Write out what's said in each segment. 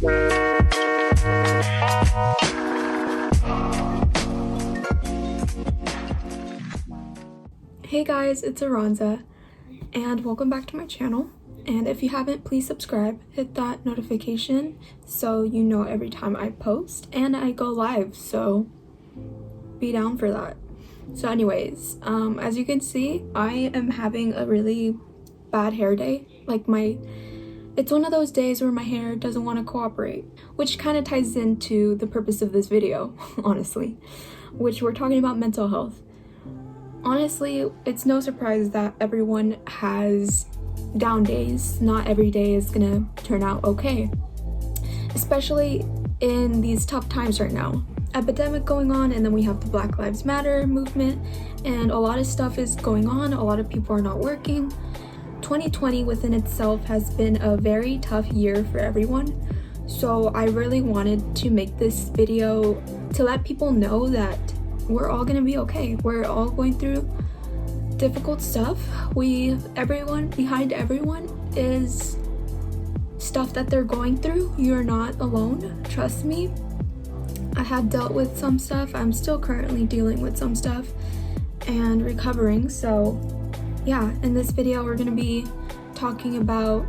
Hey guys, it's Aranza, and welcome back to my channel. And if you haven't, please subscribe, hit that notification so you know every time I post and I go live, so be down for that. So anyways, as you can see, I am having a really bad hair day. Like it's one of those days where my hair doesn't want to cooperate, which kind of ties into the purpose of this video, honestly, which we're talking about mental health. Honestly, it's no surprise that everyone has down days. Not every day is gonna turn out okay, especially in these tough times right now. Epidemic going on, and then we have the Black Lives Matter movement, and a lot of stuff is going on. A lot of people are not working. 2020 within itself has been a very tough year for everyone, so I really wanted to make this video to let people know that we're all gonna be okay. We're all going through difficult stuff. Behind everyone is stuff that they're going through. You're not alone, trust me. I have dealt with some stuff. I'm still currently dealing with some stuff and recovering. So yeah, in this video we're gonna be talking about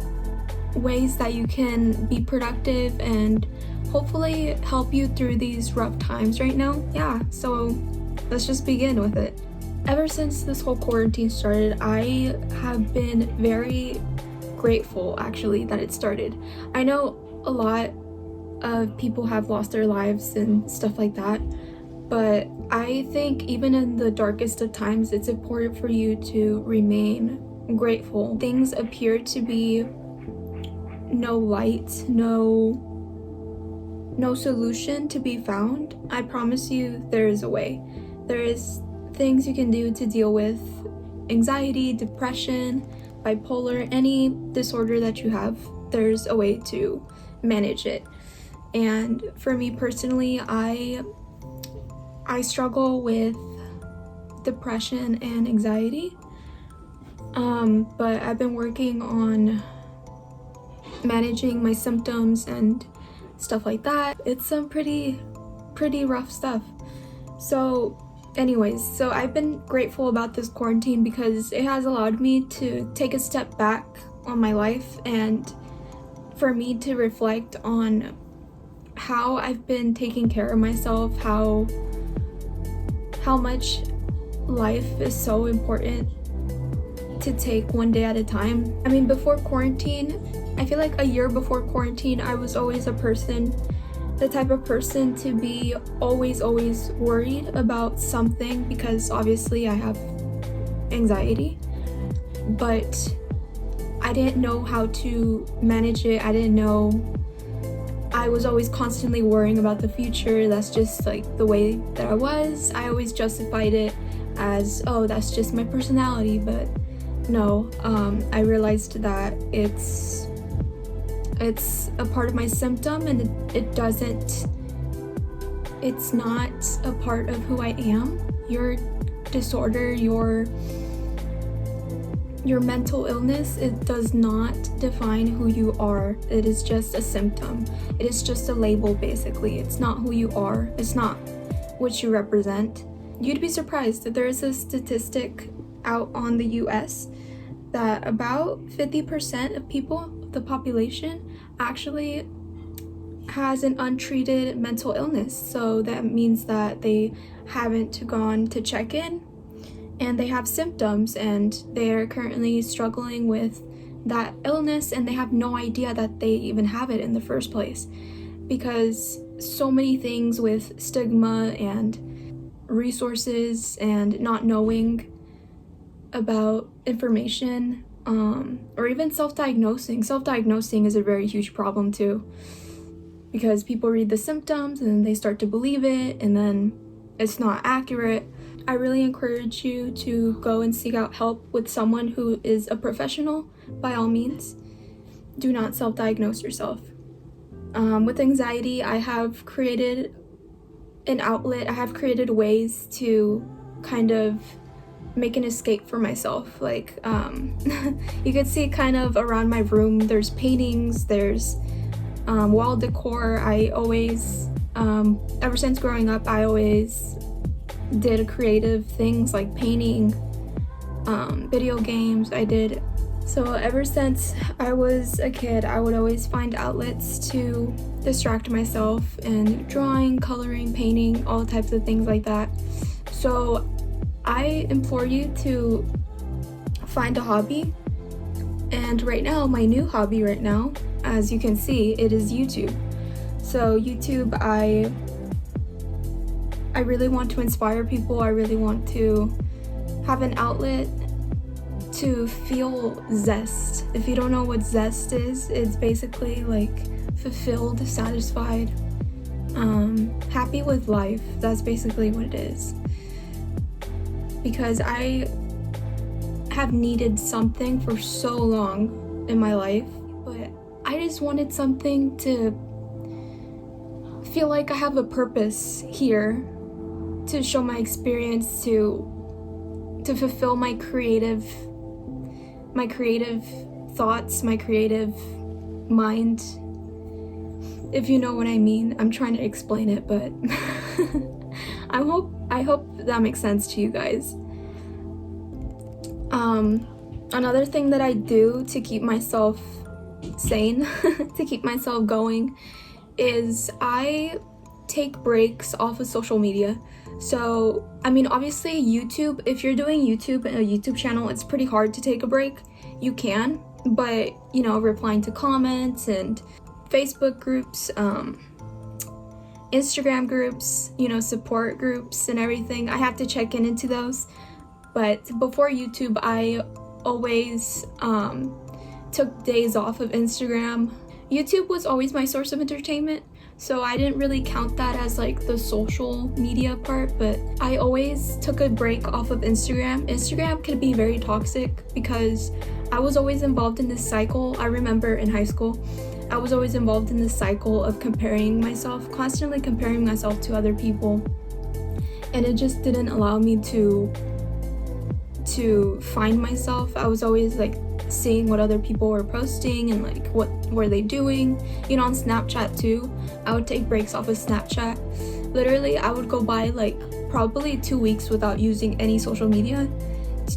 ways that you can be productive and hopefully help you through these rough times right now. Yeah, so let's just begin with it. Ever since this whole quarantine started, I have been very grateful actually that it started. I know a lot of people have lost their lives and stuff like that, but I think even in the darkest of times, it's important for you to remain grateful. Things appear to be no light, no solution to be found. I promise you there is a way. There is things you can do to deal with anxiety, depression, bipolar, any disorder that you have. There's a way to manage it. And for me personally, I struggle with depression and anxiety, but I've been working on managing my symptoms and stuff like that. It's some pretty rough stuff. So anyways, so I've been grateful about this quarantine because it has allowed me to take a step back on my life and for me to reflect on how I've been taking care of myself, how much life is so important to take one day at a time. I mean, before quarantine, I feel like a year before quarantine, I was always the type of person to be always worried about something because obviously I have anxiety, but I didn't know how to manage it. I was always constantly worrying about the future. That's just like the way that I was. I always justified it as, oh, that's just my personality, but no, I realized that it's a part of my symptom and it's not a part of who I am. Your disorder, your mental illness, it does not define who you are. It is just a symptom. It is just a label, basically. It's not who you are. It's not what you represent. You'd be surprised that there is a statistic out on the US that about 50% of people, the population, actually has an untreated mental illness. So that means that they haven't gone to check in and they have symptoms and they're currently struggling with that illness and they have no idea that they even have it in the first place, because so many things with stigma and resources and not knowing about information, or even self-diagnosing. Self-diagnosing is a very huge problem too, because people read the symptoms and then they start to believe it and then it's not accurate. I really encourage you to go and seek out help with someone who is a professional. By all means, do not self-diagnose yourself. With anxiety, I have created an outlet. I have created ways to kind of make an escape for myself. Like, you could see kind of around my room, there's paintings, there's wall decor. I always, ever since growing up, I always did creative things like painting, video games. So ever since I was a kid, I would always find outlets to distract myself, and drawing, coloring, painting, all types of things like that. So I implore you to find a hobby. And right now, my new hobby right now, as you can see, it is YouTube. So YouTube, I really want to inspire people. I really want to have an outlet to feel zest. If you don't know what zest is, it's basically like fulfilled, satisfied, happy with life. That's basically what it is. Because I have needed something for so long in my life, but I just wanted something to feel like I have a purpose here, to show my experience, to fulfill my creative thoughts, my creative mind. If you know what I mean. I'm trying to explain it, but I hope that makes sense to you guys. Another thing that I do to keep myself sane, to keep myself going, is I take breaks off of social media. So, I mean, obviously YouTube, if you're doing YouTube and a YouTube channel, it's pretty hard to take a break. You can, but, you know, replying to comments and Facebook groups, Instagram groups, you know, support groups and everything, I have to check into those. But before YouTube, I always took days off of Instagram. YouTube was always my source of entertainment, so I didn't really count that as like the social media part, but I always took a break off of Instagram. Instagram can be very toxic because I was always involved in this cycle. I remember in high school, I was always involved in this cycle of constantly comparing myself to other people, and it just didn't allow me to find myself. I was always like seeing what other people were posting and like what were they doing, you know. On Snapchat too, I would take breaks off of Snapchat. Literally, I would go by like probably 2 weeks without using any social media,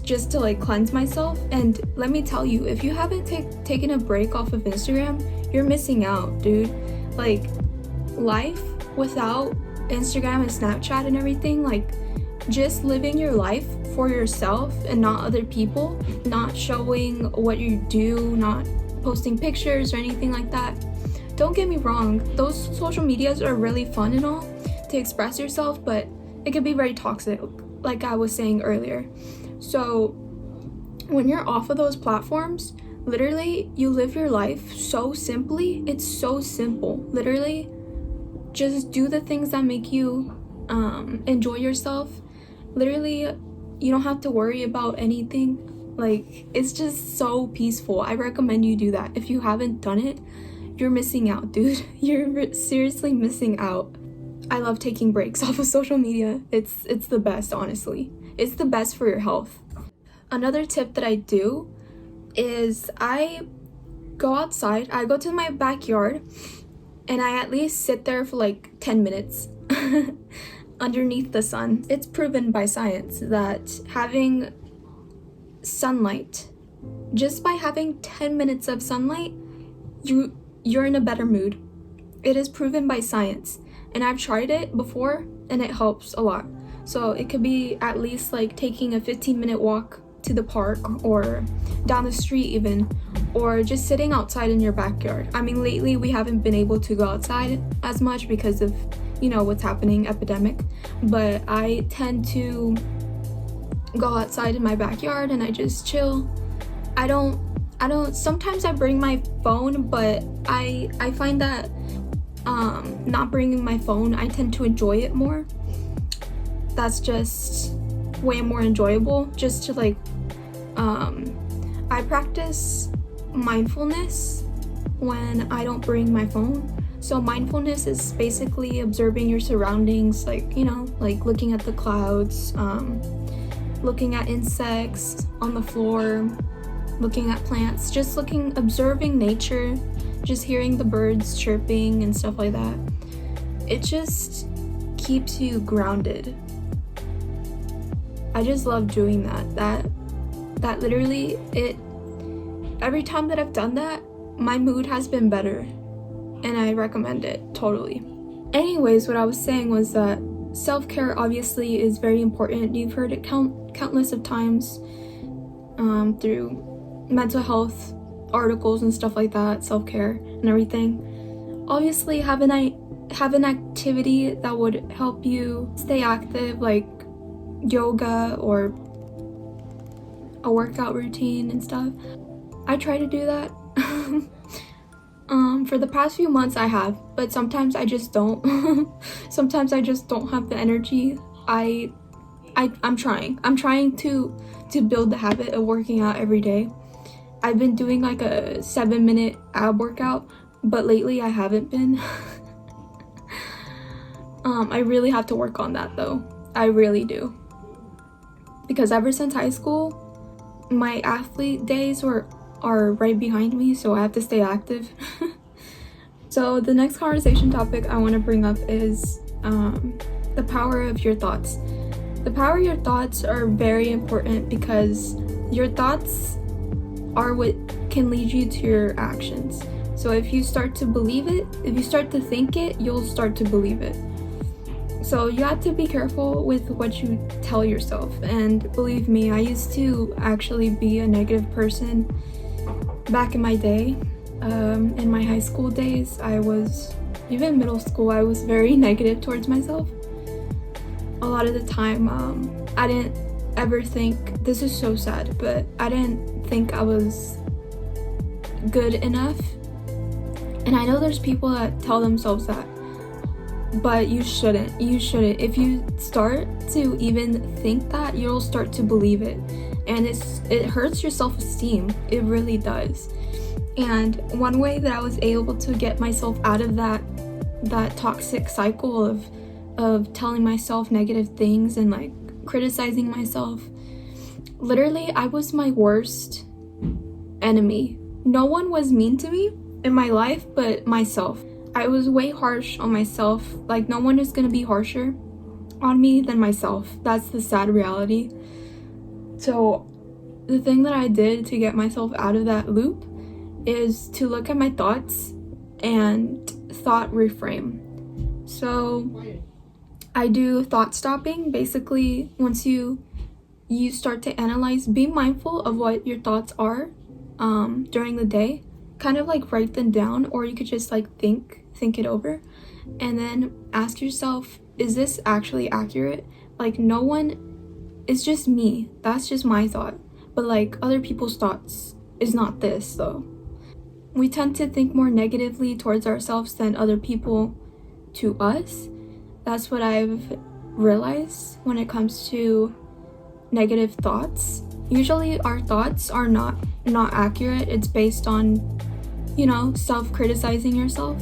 just to like cleanse myself. And let me tell you, if you haven't taken a break off of Instagram, you're missing out, dude. Like, life without Instagram and Snapchat and everything, like just living your life for yourself and not other people, not showing what you do, not posting pictures or anything like that. Don't get me wrong, those social medias are really fun and all to express yourself, but it can be very toxic, like I was saying earlier. So when you're off of those platforms, literally you live your life so simply. It's so simple. Literally just do the things that make you enjoy yourself. Literally, you don't have to worry about anything. Like, it's just so peaceful. I recommend you do that. If you haven't done it, you're missing out, dude. You're seriously missing out. I love taking breaks off of social media. It's the best, honestly. It's the best for your health. Another tip that I do is I go outside. I go to my backyard and I at least sit there for like 10 minutes underneath the sun. It's proven by science that having sunlight, just by having 10 minutes of sunlight, you're in a better mood. It is proven by science, and I've tried it before and it helps a lot. So it could be at least like taking a 15-minute walk to the park or down the street even, or just sitting outside in your backyard. I mean, lately we haven't been able to go outside as much because of, you know, what's happening, epidemic, but I tend to go outside in my backyard and I just chill. I don't sometimes I bring my phone, but I find that not bringing my phone, I tend to enjoy it more. That's just way more enjoyable, just to like I practice mindfulness when I don't bring my phone. So mindfulness is basically observing your surroundings, like, you know, like looking at the clouds, looking at insects on the floor, looking at plants, just observing nature, just hearing the birds chirping and stuff like that, it just keeps you grounded. I just love doing that literally, every time that I've done that, my mood has been better, and I recommend it totally. Anyways, what I was saying was that self-care obviously is very important. You've heard it countless of times through mental health articles and stuff like that, self-care and everything. Obviously, have an activity that would help you stay active, like yoga or a workout routine and stuff. I try to do that. For the past few months I have, but sometimes I just don't. Sometimes I just don't have the energy. I'm trying to build the habit of working out every day. I've been doing like a 7-minute ab workout, but lately I haven't been. I really have to work on that though. I really do. Because ever since high school, my athlete days are right behind me, so I have to stay active. So the next conversation topic I want to bring up is the power of your thoughts. The power of your thoughts are very important because your thoughts are what can lead you to your actions. So if you start to believe it, if you start to think it, you'll start to believe it. So you have to be careful with what you tell yourself. And believe me, I used to actually be a negative person back in my day. In my high school days, even middle school, I was very negative towards myself. A lot of the time, I didn't ever think, this is so sad, but I didn't think I was good enough. And I know there's people that tell themselves that, but you shouldn't. If you start to even think that, you'll start to believe it, and it hurts your self-esteem. It really does. And one way that I was able to get myself out of that toxic cycle of telling myself negative things and like criticizing myself, literally I was my worst enemy. No one was mean to me in my life but myself. I was way harsh on myself. Like, no one is gonna be harsher on me than myself. That's the sad reality. So the thing that I did to get myself out of that loop is to look at my thoughts and thought reframe. So I do thought stopping. Basically, once you start to analyze, be mindful of what your thoughts are during the day. Kind of like write them down, or you could just like think it over, and then ask yourself, is this actually accurate? Like, no one, it's just me, that's just my thought, but like other people's thoughts is not this though. We tend to think more negatively towards ourselves than other people to us. That's what I've realized when it comes to negative thoughts. Usually our thoughts are not accurate. It's based on, self-criticizing yourself.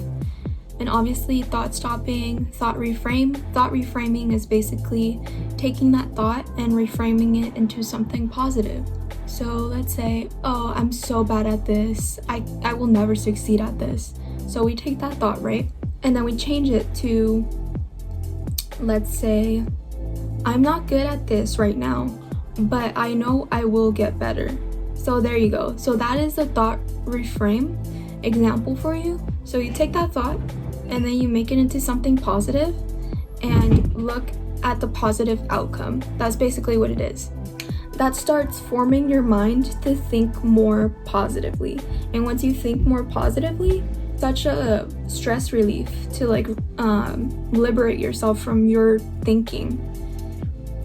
And obviously thought stopping, thought reframing is basically taking that thought and reframing it into something positive. So let's say, oh, I'm so bad at this, I will never succeed at this. So we take that thought, right? And then we change it to, let's say, I'm not good at this right now, but I know I will get better. So there you go. So that is a thought reframe example for you. So you take that thought and then you make it into something positive and look at the positive outcome. That's basically what it is. That starts forming your mind to think more positively. And once you think more positively, such a stress relief to liberate yourself from your thinking.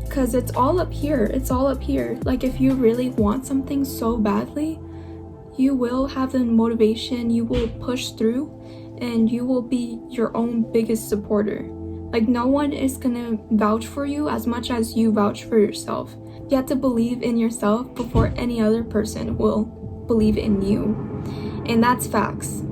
Because it's all up here. Like, if you really want something so badly, you will have the motivation, you will push through, and you will be your own biggest supporter. Like, no one is gonna vouch for you as much as you vouch for yourself. You have to believe in yourself before any other person will believe in you. And that's facts.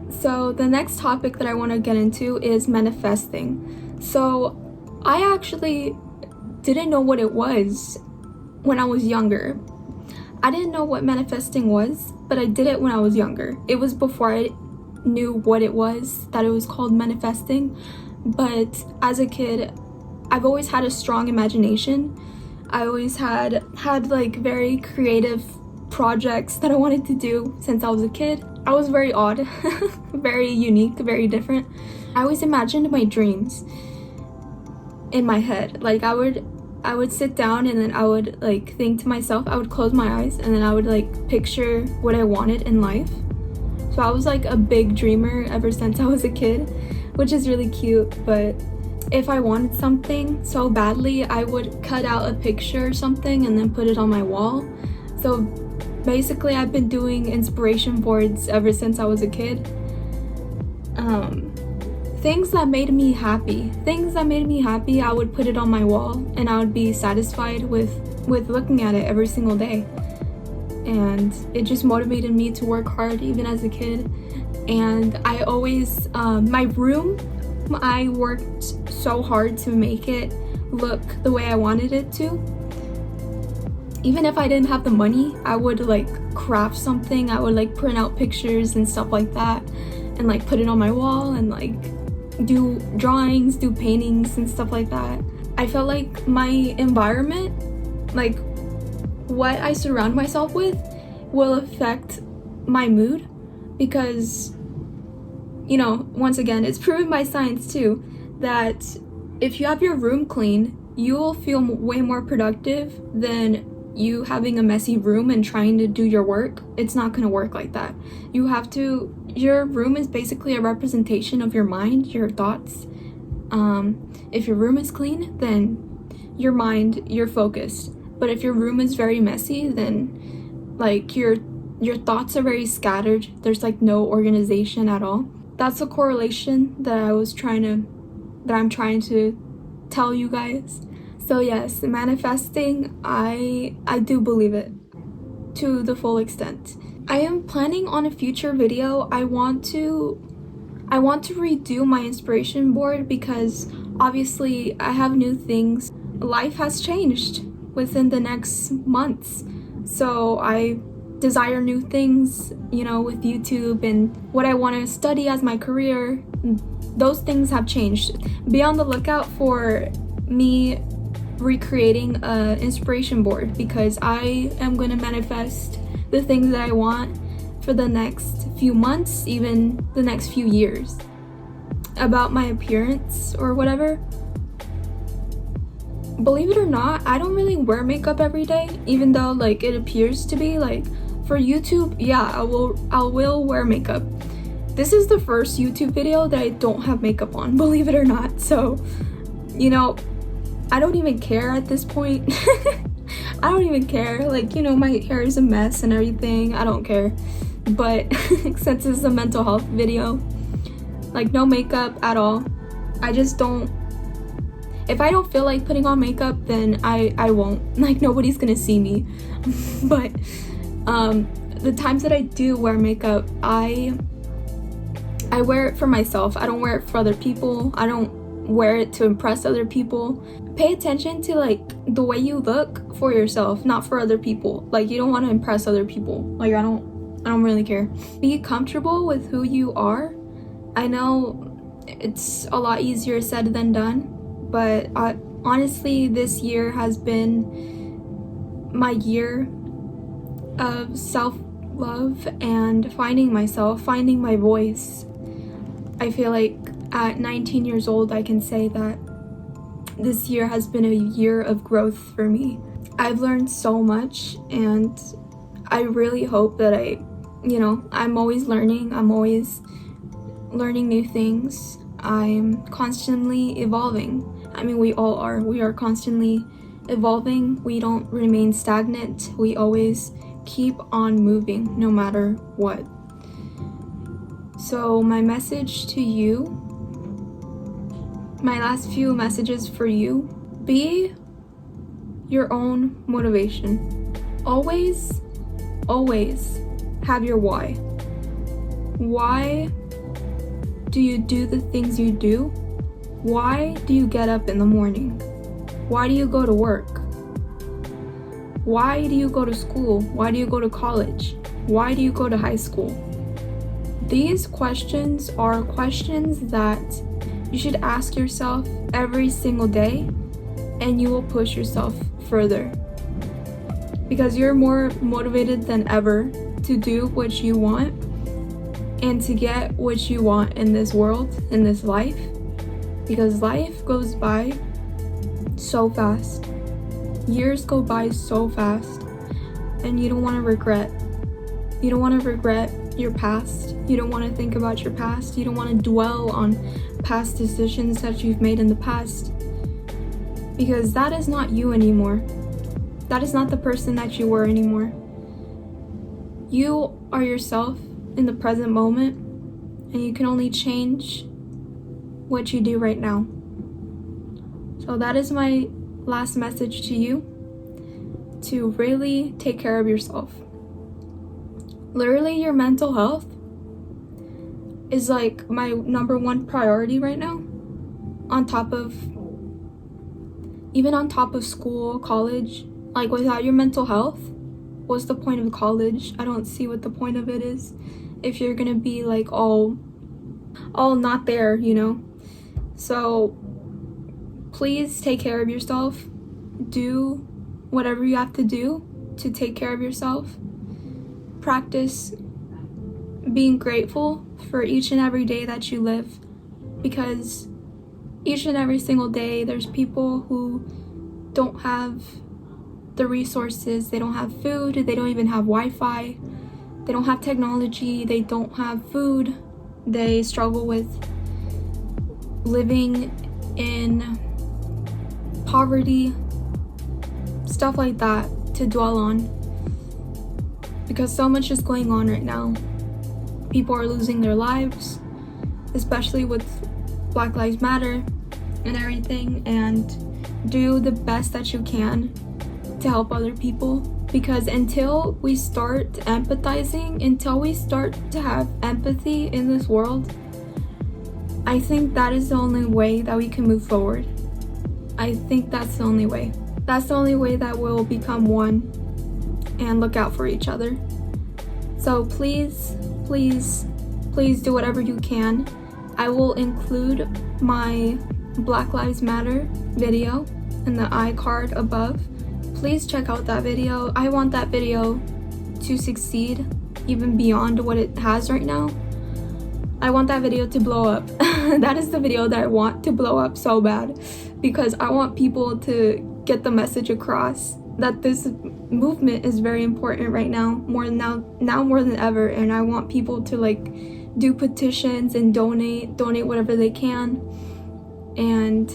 So the next topic that I want to get into is manifesting. So I actually didn't know what it was when I was younger. I didn't know what manifesting was, but I did it when I was younger. It was before I knew what it was, that it was called manifesting. But as a kid, I've always had a strong imagination. I always had like very creative projects that I wanted to do since I was a kid. I was very odd, very unique, very different. I always imagined my dreams in my head. Like I would sit down and then I would like think to myself, I would close my eyes and then I would like picture what I wanted in life. So I was like a big dreamer ever since I was a kid, which is really cute. But if I wanted something so badly, I would cut out a picture or something and then put it on my wall. So basically I've been doing inspiration boards ever since I was a kid. Things that made me happy, I would put it on my wall and I would be satisfied with looking at it every single day. And it just motivated me to work hard even as a kid. And I always, my room, I worked so hard to make it look the way I wanted it to. Even if I didn't have the money, I would like craft something. I would like print out pictures and stuff like that and like put it on my wall and like do drawings, do paintings and stuff like that. I felt like my environment, like what I surround myself with, will affect my mood because, you know, once again, it's proven by science too that if you have your room clean, you will feel way more productive than you having a messy room and trying to do your work. It's not going to work like that. Your room is basically a representation of your mind, your thoughts. If your room is clean, then your mind, you're focused. But if your room is very messy, then like your thoughts are very scattered. There's like no organization at all. That's a correlation that I'm trying to tell you guys. So yes, manifesting, I do believe it to the full extent. I am planning on a future video. I want to redo my inspiration board because obviously I have new things. Life has changed within the next months. So I desire new things, you know, with YouTube and what I want to study as my career. Those things have changed. Be on the lookout for me recreating an inspiration board because I am going to manifest the things that I want for the next few months, even the next few years. About my appearance or whatever, believe it or not, I don't really wear makeup every day, even though like it appears to be. Like for YouTube, yeah, I will wear makeup. This is the first YouTube video that I don't have makeup on, believe it or not. So, you know, I don't even care at this point. I don't even care. Like, you know, my hair is a mess and everything. I don't care. But since it's a mental health video, like no makeup at all. I just don't. If I don't feel like putting on makeup, then I won't. Like nobody's gonna see me. But the times that I do wear makeup, I wear it for myself. I don't wear it for other people. I don't wear it to impress other people. Pay attention to like the way you look for yourself, not for other people. Like you don't want to impress other people. Like I don't really care. Be comfortable with who you are. I know it's a lot easier said than done, but honestly this year has been my year of self-love and finding myself, finding my voice. I feel like at 19 years old I can say that this year has been a year of growth for me. I've learned so much and I really hope that I'm always learning. I'm always learning new things. I'm constantly evolving. I mean, we all are. We are constantly evolving. We don't remain stagnant. We always keep on moving no matter what. So my message to you, my last few messages for you, be your own motivation. Always have your why. Why do you do the things you do? Why do you get up in the morning? Why do you go to work? Why do you go to school? Why do you go to college? Why do you go to high school? These questions are questions that you should ask yourself every single day, and you will push yourself further. Because you're more motivated than ever to do what you want and to get what you want in this world, in this life. Because life goes by so fast. Years go by so fast, and you don't want to regret. You don't want to regret your past. You don't want to think about your past. You don't want to dwell on past decisions that you've made in the past. Because that is not you anymore. That is not the person that you were anymore. You are yourself in the present moment, and you can only change what you do right now. So that is my last message to you, to really take care of yourself. Literally, your mental health is like my number one priority right now, on top of school, college. Like, without your mental health, what's the point of college? I don't see what the point of it is if you're gonna be like all not there, you know? So please take care of yourself. Do whatever you have to do to take care of yourself. Practice being grateful for each and every day that you live, because each and every single day there's people who don't have the resources. They don't have food, they don't even have Wi-Fi, they don't have technology, they don't have food, they struggle with living in poverty, stuff like that to dwell on, because so much is going on right now. People are losing their lives, especially with Black Lives Matter and everything, and do the best that you can to help other people, because until we start empathizing, until we start to have empathy in this world, I think that is the only way that we can move forward. I think that's the only way. That's the only way that we'll become one and look out for each other. So please, please, please do whatever you can. I will include my Black Lives Matter video in the iCard above. Please check out that video. I want that video to succeed even beyond what it has right now. I want that video to blow up. That is the video that I want to blow up so bad, because I want people to get the message across that this movement is very important right now, more than ever. And I want people to like do petitions and donate whatever they can, and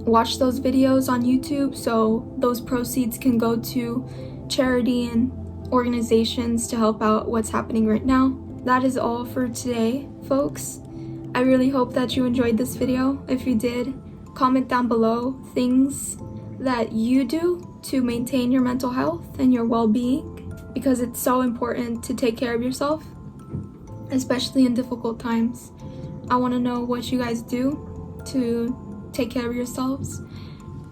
watch those videos on YouTube, so those proceeds can go to charity and organizations to help out what's happening right now. That is all for today, folks. I really hope that you enjoyed this video. If you did, comment down below things that you do to maintain your mental health and your well-being, because it's so important to take care of yourself, especially in difficult times. I want to know what you guys do to take care of yourselves,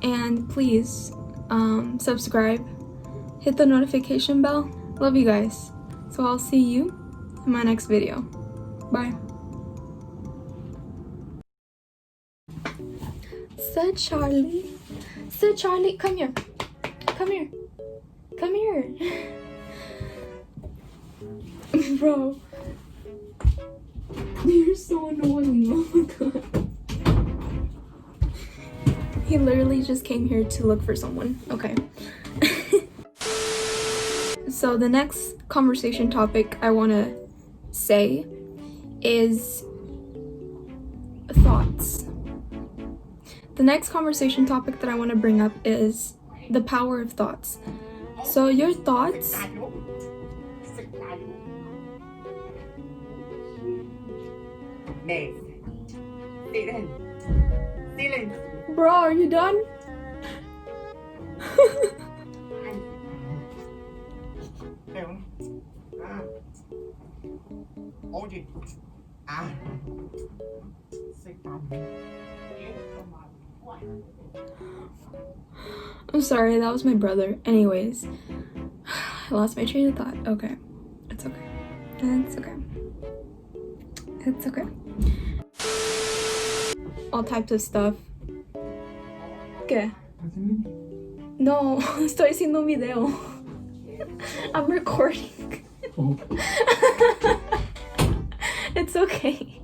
and please subscribe, hit the notification bell. Love you guys. So I'll see you in my next video. Bye. Sir Charlie, come here. Bro, you're so annoying. Oh my god. He literally just came here to look for someone. Okay. So the next conversation topic I want to say is thoughts. The next conversation topic that I want to bring up is the power of thoughts. So your thoughts... Bro, are you done? I'm sorry, that was my brother. Anyways, I lost my train of thought. Okay. It's okay. It's okay. It's okay. All types of stuff. ¿Qué? No, estoy haciendo un video. I'm recording. Oh. It's okay.